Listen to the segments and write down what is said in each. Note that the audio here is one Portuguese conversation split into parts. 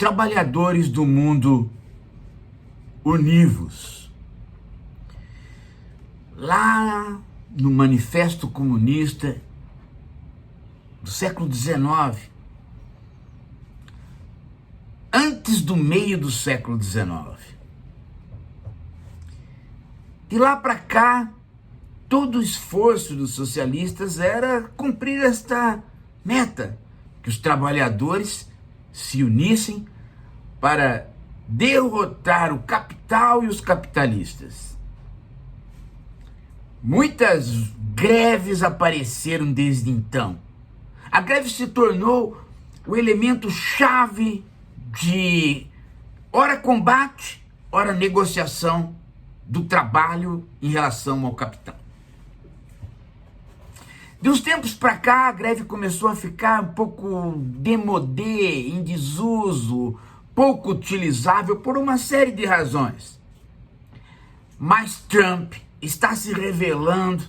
trabalhadores do mundo, univos. Lá no Manifesto Comunista do século XIX, antes do meio do século XIX. De lá para cá, todo o esforço dos socialistas era cumprir esta meta, que os trabalhadores se unissem para derrotar o capital e os capitalistas. Muitas greves apareceram desde então. A greve se tornou o elemento chave de ora combate, ora negociação do trabalho em relação ao capital. De uns tempos para cá, a greve começou a ficar um pouco démodé, em desuso, pouco utilizável por uma série de razões. Mas Trump está se revelando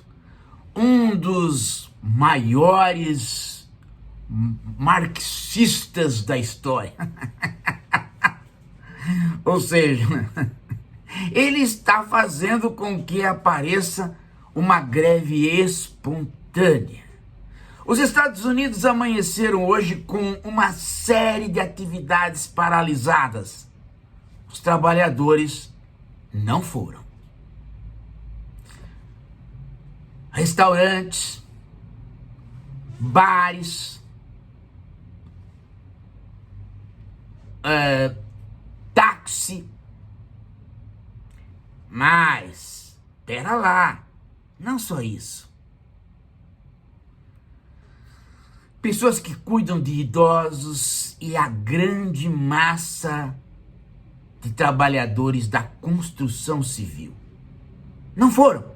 um dos maiores marxistas da história. Ou seja, ele está fazendo com que apareça uma greve espontânea. Os Estados Unidos amanheceram hoje com uma série de atividades paralisadas. Os trabalhadores não foram. Restaurantes, bares, táxi. Mas, pera lá, não só isso. Pessoas que cuidam de idosos e a grande massa de trabalhadores da construção civil não foram.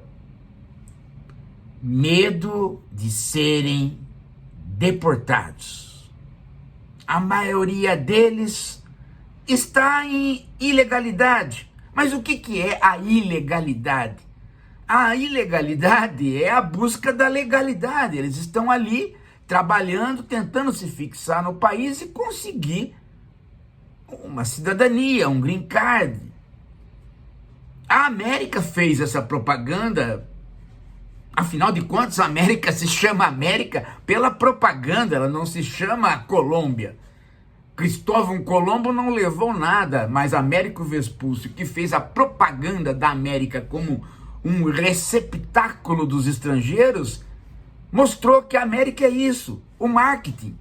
Medo de serem deportados. A maioria deles está em ilegalidade. Mas o que é a ilegalidade? A ilegalidade é a busca da legalidade. Eles estão ali trabalhando, tentando se fixar no país e conseguir uma cidadania, um green card. A América fez essa propaganda. Afinal de contas, a América se chama América pela propaganda, ela não se chama Colômbia. Cristóvão Colombo não levou nada, mas Américo Vespúcio, que fez a propaganda da América como um receptáculo dos estrangeiros, mostrou que a América é isso, o marketing.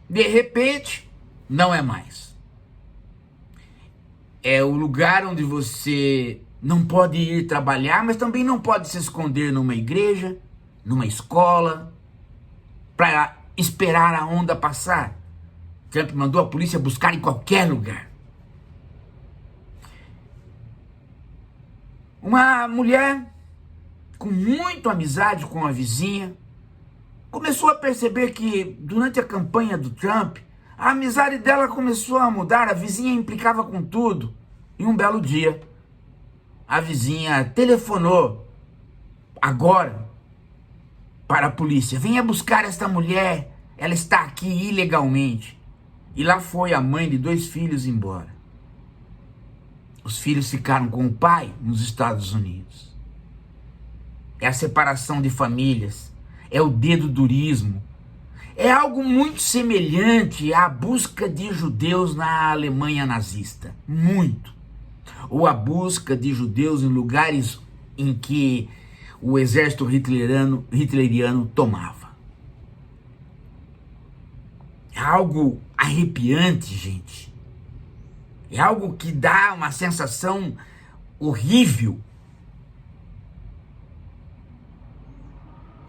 De repente, não é mais. É o lugar onde você não pode ir trabalhar, mas também não pode se esconder numa igreja, numa escola, para esperar a onda passar. Trump mandou a polícia buscar em qualquer lugar. Uma mulher com muita amizade com a vizinha começou a perceber que durante a campanha do Trump, a amizade dela começou a mudar, a vizinha implicava com tudo. E um belo dia, a vizinha telefonou agora para a polícia. Venha buscar esta mulher, ela está aqui ilegalmente. E lá foi a mãe de 2 filhos embora. Os filhos ficaram com o pai nos Estados Unidos. É a separação de famílias, é o dedo-durismo. É algo muito semelhante à busca de judeus na Alemanha nazista. Muito. Ou a busca de judeus em lugares em que o exército hitleriano tomava. É algo arrepiante, gente. É algo que dá uma sensação horrível.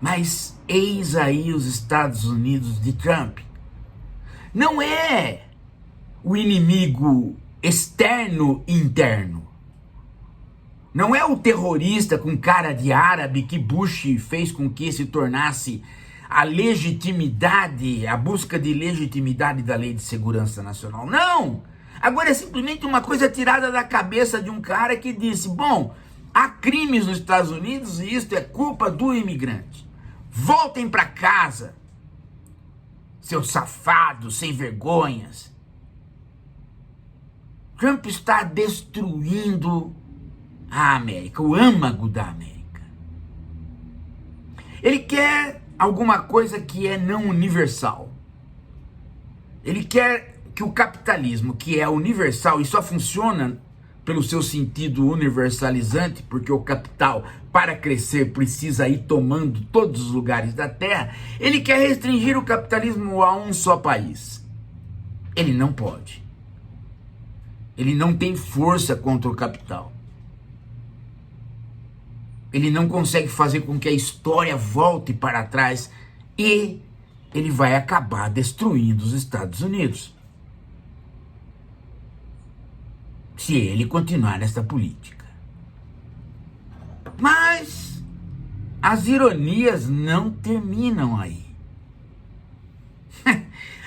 Mas eis aí os Estados Unidos de Trump. Não é o inimigo externo e interno. Não é o terrorista com cara de árabe que Bush fez com que se tornasse a legitimidade, a busca de legitimidade da Lei de Segurança Nacional. Não! Agora é simplesmente uma coisa tirada da cabeça de um cara que disse, bom, há crimes nos Estados Unidos e isso é culpa do imigrante. Voltem para casa. seus safados, sem vergonhas. Trump está destruindo a América, o âmago da América. Ele quer alguma coisa que é não universal. Ele quer que o capitalismo, que é universal e só funciona pelo seu sentido universalizante, porque o capital, para crescer, precisa ir tomando todos os lugares da Terra, ele quer restringir o capitalismo a um só país. Ele não pode. Ele não tem força contra o capital. Ele não consegue fazer com que a história volte para trás e ele vai acabar destruindo os Estados Unidos. Se ele continuar nessa política. Mas as ironias não terminam aí.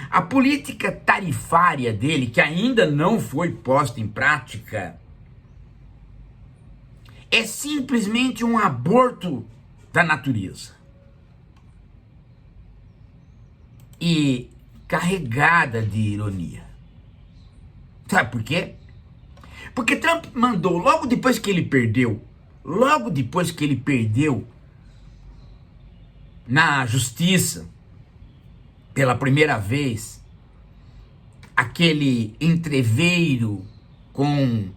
A política tarifária dele, que ainda não foi posta em prática, é simplesmente um aborto da natureza. E carregada de ironia. Sabe por quê? Porque Trump mandou, logo depois que ele perdeu na justiça, pela primeira vez, aquele entreveiro com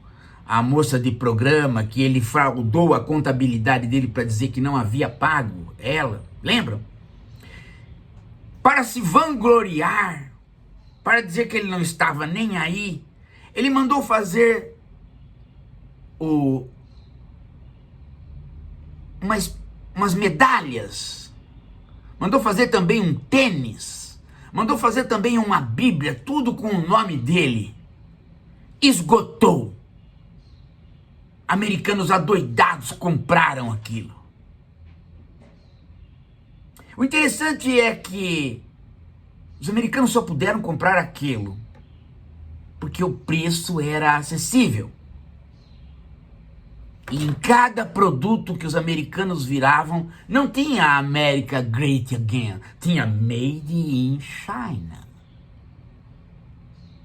a moça de programa, que ele fraudou a contabilidade dele para dizer que não havia pago ela, lembram? Para se vangloriar, para dizer que ele não estava nem aí, ele mandou fazer umas medalhas, mandou fazer também um tênis, mandou fazer também uma Bíblia, tudo com o nome dele. Esgotou. Americanos adoidados compraram aquilo. O interessante é que os americanos só puderam comprar aquilo porque o preço era acessível. E em cada produto que os americanos viravam, não tinha America Great Again, tinha Made in China.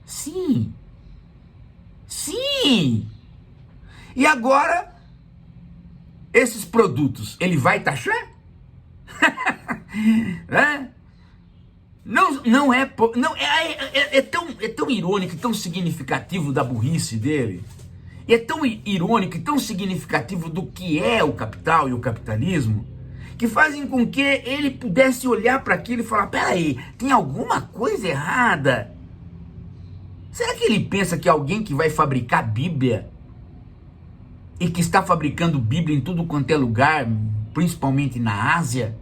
Sim. Sim. E agora, esses produtos, ele vai taxar? É tão irônico, tão significativo da burrice dele. E é tão irônico e tão significativo do que é o capital e o capitalismo, que fazem com que ele pudesse olhar para aquilo e falar: peraí, tem alguma coisa errada? Será que ele pensa que alguém que vai fabricar Bíblia e que está fabricando Bíblia em tudo quanto é lugar, principalmente na Ásia,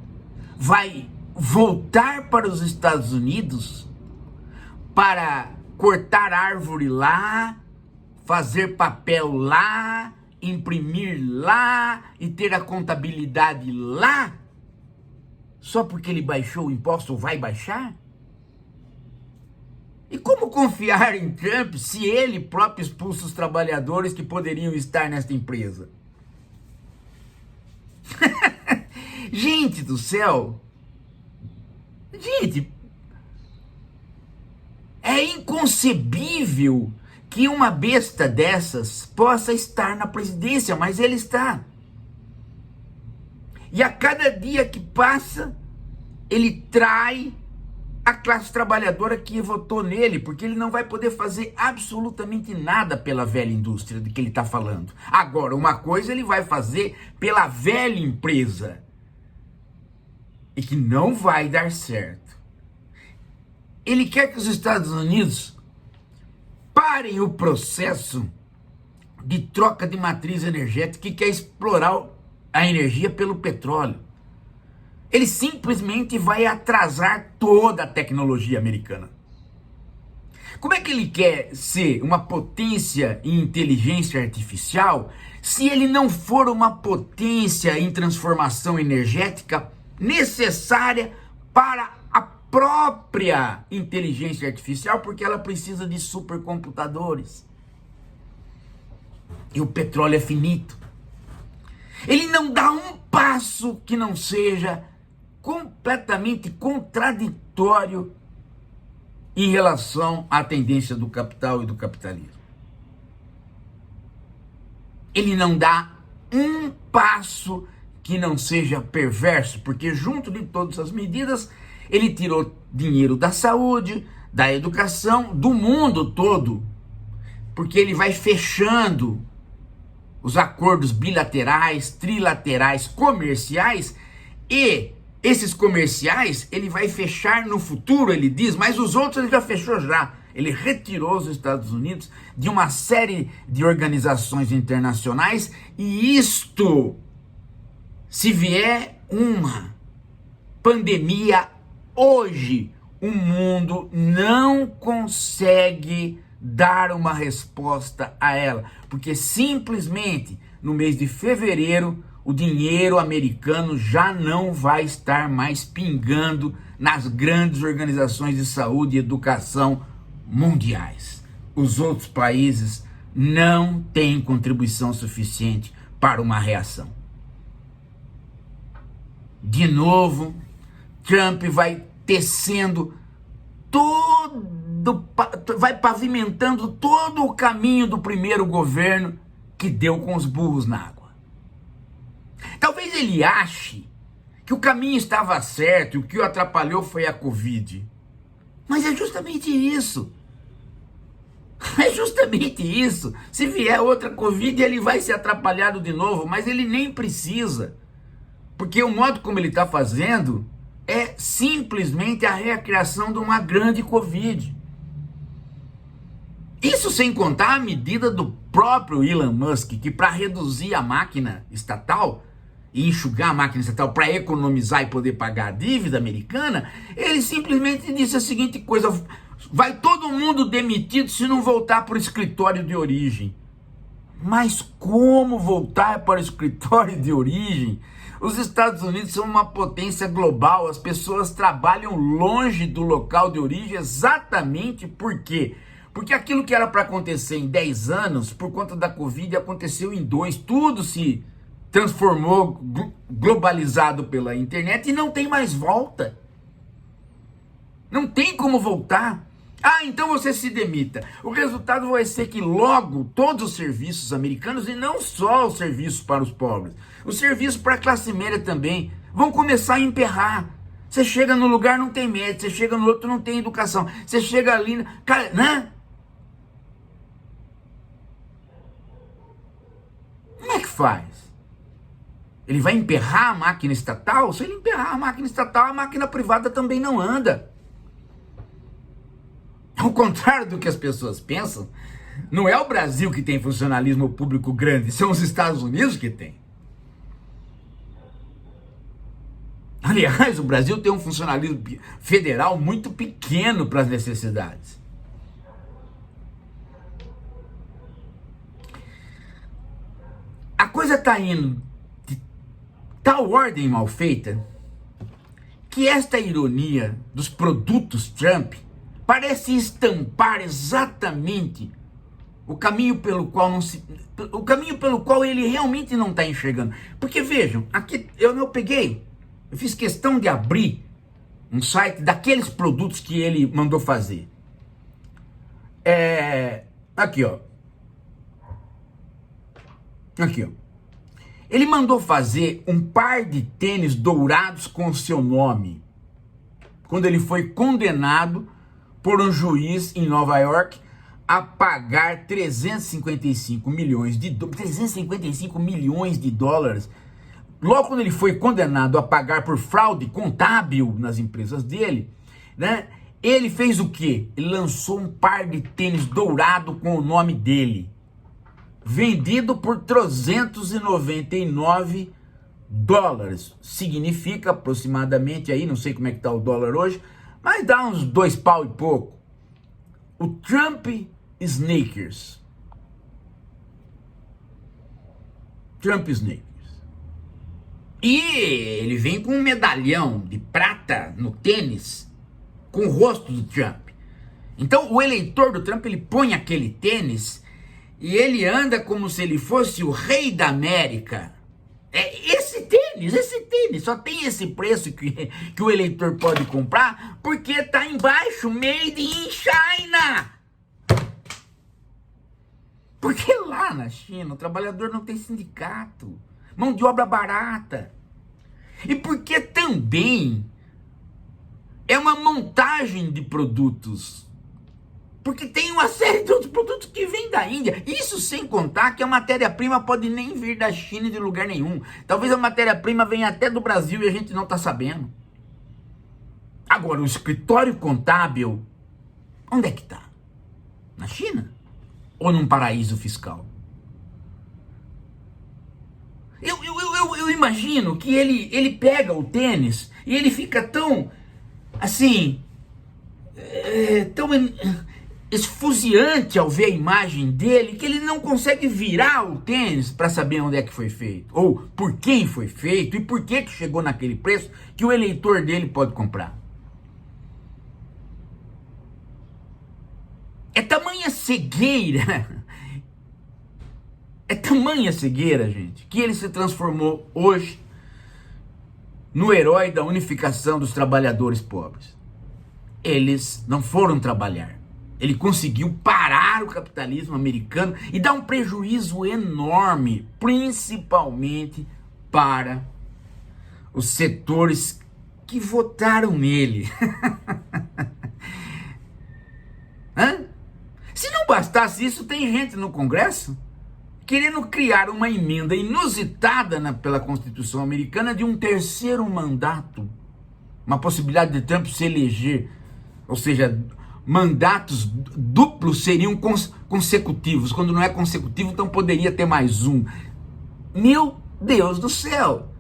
vai voltar para os Estados Unidos para cortar árvore lá, fazer papel lá, imprimir lá e ter a contabilidade lá, só porque ele baixou o imposto ou vai baixar? E como confiar em Trump se ele próprio expulsa os trabalhadores que poderiam estar nesta empresa? Gente do céu! Gente, é inconcebível que uma besta dessas possa estar na presidência, mas ele está. E a cada dia que passa, ele trai a classe trabalhadora que votou nele, porque ele não vai poder fazer absolutamente nada pela velha indústria de que ele está falando. Agora, uma coisa ele vai fazer pela velha empresa, e que não vai dar certo. Ele quer que os Estados Unidos parem o processo de troca de matriz energética e quer explorar a energia pelo petróleo. Ele simplesmente vai atrasar toda a tecnologia americana. Como é que ele quer ser uma potência em inteligência artificial se ele não for uma potência em transformação energética necessária para a própria inteligência artificial, porque ela precisa de supercomputadores. E o petróleo é finito. Ele não dá um passo que não seja completamente contraditório em relação à tendência do capital e do capitalismo. Ele não dá um passo que não seja perverso, porque junto de todas as medidas, ele tirou dinheiro da saúde, da educação, do mundo todo, porque ele vai fechando os acordos bilaterais, trilaterais, comerciais, e esses comerciais ele vai fechar no futuro, ele diz, mas os outros ele já fechou já. Ele retirou os Estados Unidos de uma série de organizações internacionais, e isto, se vier uma pandemia hoje, o mundo não consegue dar uma resposta a ela, porque simplesmente no mês de fevereiro o dinheiro americano já não vai estar mais pingando nas grandes organizações de saúde e educação mundiais. Os outros países não têm contribuição suficiente para uma reação. De novo, Trump vai tecendo vai pavimentando todo o caminho do primeiro governo que deu com os burros na água. Talvez ele ache que o caminho estava certo e o que o atrapalhou foi a Covid. Mas é justamente isso. É justamente isso. Se vier outra Covid, ele vai ser atrapalhado de novo, mas ele nem precisa. Porque o modo como ele está fazendo é simplesmente a recriação de uma grande Covid. Isso sem contar a medida do próprio Elon Musk, que para reduzir a máquina estatal e enxugar a máquina estatal para economizar e poder pagar a dívida americana, ele simplesmente disse a seguinte coisa: vai todo mundo demitido se não voltar para o escritório de origem. Mas como voltar para o escritório de origem? Os Estados Unidos são uma potência global, as pessoas trabalham longe do local de origem exatamente por quê? Porque aquilo que era para acontecer em 10 anos, por conta da Covid, aconteceu em 2, tudo se transformou, globalizado pela internet e não tem mais volta. Não tem como voltar. Ah, então você se demita. O resultado vai ser que logo todos os serviços americanos, e não só os serviços para os pobres, os serviços para a classe média também, vão começar a emperrar. Você chega no lugar, não tem médico, você chega no outro, não tem educação, você chega ali, cara, né? Como é que faz? Ele vai emperrar a máquina estatal? Se ele emperrar a máquina estatal, a máquina privada também não anda. Ao contrário do que as pessoas pensam, não é o Brasil que tem funcionalismo público grande, são os Estados Unidos que tem. Aliás, o Brasil tem um funcionalismo federal muito pequeno para as necessidades. A coisa está indo de tal ordem mal feita que esta ironia dos produtos Trump parece estampar exatamente o caminho pelo qual ele realmente não está enxergando. Porque vejam, aqui eu fiz questão de abrir um site daqueles produtos que ele mandou fazer. Aqui, ó. Ele mandou fazer um par de tênis dourados com o seu nome, quando ele foi condenado por um juiz em Nova York a pagar 355 milhões de dólares. Logo quando ele foi condenado a pagar por fraude contábil nas empresas dele, né? Ele fez o quê? Ele lançou um par de tênis dourado com o nome dele, vendido por 399 dólares. Significa aproximadamente aí, não sei como é que tá o dólar hoje, mas dá uns 2 pau e pouco. O Trump Sneakers. Trump Sneakers. E ele vem com um medalhão de prata no tênis com o rosto do Trump. Então o eleitor do Trump, ele põe aquele tênis e ele anda como se ele fosse o rei da América. É esse tênis. esse tênis só tem esse preço que o eleitor pode comprar porque tá embaixo, made in China. Porque lá na China o trabalhador não tem sindicato, mão de obra barata. E porque também é uma montagem de produtos. Porque tem uma série de outros produtos que vêm da Índia. Isso sem contar que a matéria-prima pode nem vir da China e de lugar nenhum. Talvez a matéria-prima venha até do Brasil e a gente não está sabendo. Agora, o escritório contábil, onde é que está? Na China? Ou num paraíso fiscal? Eu imagino que ele pega o tênis e ele fica tão, assim, tão esfuziante ao ver a imagem dele, que ele não consegue virar o tênis para saber onde é que foi feito, ou por quem foi feito, e por que chegou naquele preço que o eleitor dele pode comprar. É tamanha cegueira, gente, que ele se transformou hoje no herói da unificação dos trabalhadores pobres. Eles não foram trabalhar. Ele conseguiu parar o capitalismo americano e dar um prejuízo enorme, principalmente para os setores que votaram nele. Hã? Se não bastasse isso, tem gente no Congresso querendo criar uma emenda inusitada pela Constituição americana de um terceiro mandato. Uma possibilidade de Trump se eleger, ou seja, mandatos duplos seriam consecutivos. Quando não é consecutivo, então poderia ter mais um. Meu Deus do céu!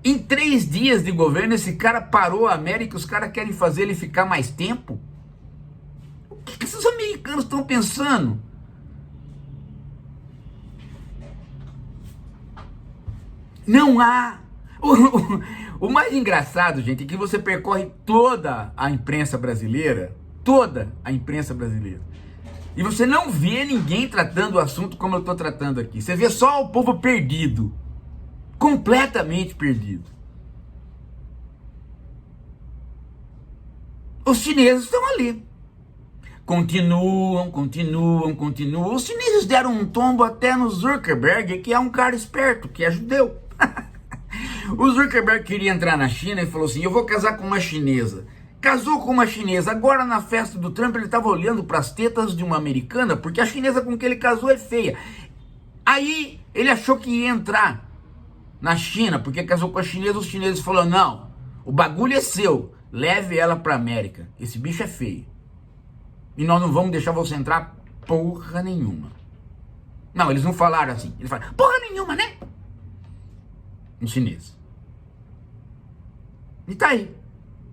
Em 3 dias de governo, esse cara parou a América, os caras querem fazer ele ficar mais tempo? O que esses americanos estão pensando? Não há... O mais engraçado, gente, é que você percorre toda a imprensa brasileira, e você não vê ninguém tratando o assunto como eu estou tratando aqui. Você vê só o povo perdido, completamente perdido. Os chineses estão ali. Continuam. Os chineses deram um tombo até no Zuckerberg, que é um cara esperto, que é judeu. O Zuckerberg queria entrar na China e falou assim: eu vou casar com uma chinesa. Casou com uma chinesa. Agora, na festa do Trump, ele estava olhando para as tetas de uma americana, porque a chinesa com que ele casou é feia. Aí, ele achou que ia entrar na China, porque casou com a chinesa. Os chineses falaram: não, o bagulho é seu, leve ela para América. Esse bicho é feio. E nós não vamos deixar você entrar porra nenhuma. Não, eles não falaram assim. Eles falaram: porra nenhuma, né? Um chinês. E tá aí.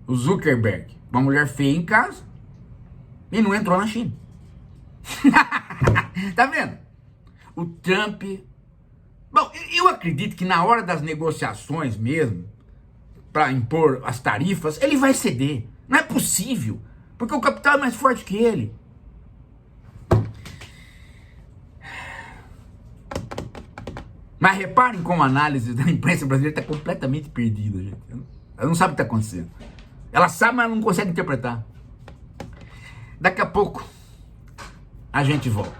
O Zuckerberg, uma mulher feia em casa, e não entrou na China. Tá vendo? O Trump... Bom, eu acredito que na hora das negociações mesmo, para impor as tarifas, ele vai ceder. Não é possível, porque o capital é mais forte que ele. Mas reparem como a análise da imprensa brasileira está completamente perdida, gente. Ela não sabe o que está acontecendo. Ela sabe, mas não consegue interpretar. Daqui a pouco a gente volta.